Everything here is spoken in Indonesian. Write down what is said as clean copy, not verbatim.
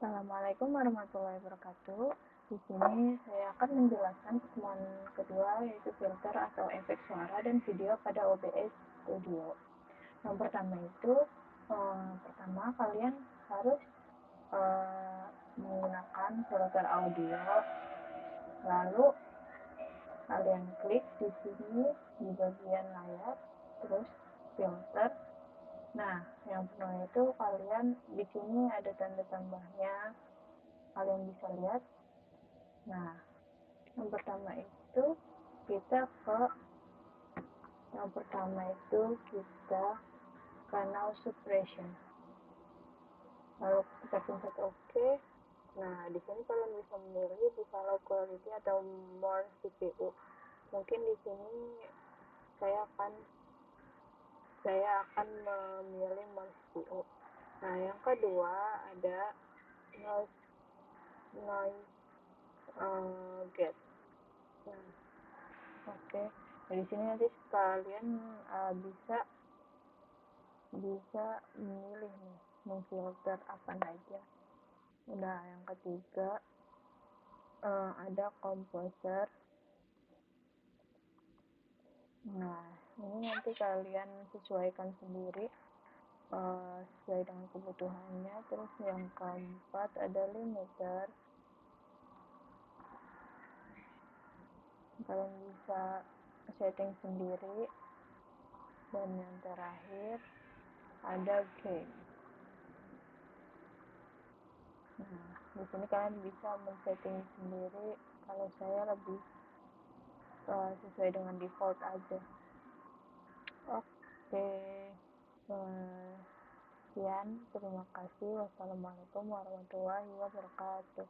Assalamualaikum warahmatullahi wabarakatuh. Di sini saya akan menjelaskan pertemuan kedua, yaitu filter atau efek suara dan video pada OBS Studio. Yang pertama itu, pertama kalian harus menggunakan filter audio. Lalu kalian klik di sini di bagian layar, terus filter. Nah, yang pertama itu kalian di sini ada tanda tambahnya, kalian bisa lihat. Nah, yang pertama itu kita ke now suppression. Lalu kita pencet OK. Nah, di sini kalian bisa memilih bisa low quality atau more CPU. Mungkin di sini saya akan memilih more CPU. Nah, yang kedua ada noise gate. Nah, oke. Nah, di sini nanti kalian bisa memilih nih, memfilter apa aja. Nah, yang ketiga ada komposer. Nah, ini nanti kalian sesuaikan sendiri sesuai dengan kebutuhannya. Terus yang keempat ada limiter. Kalian bisa setting sendiri. Dan yang terakhir ada gain. Nah, di sini kalian bisa men-setting sendiri. Kalau saya lebih sesuai dengan default aja. Oke, sekian, terima kasih. Wassalamualaikum warahmatullahi wabarakatuh.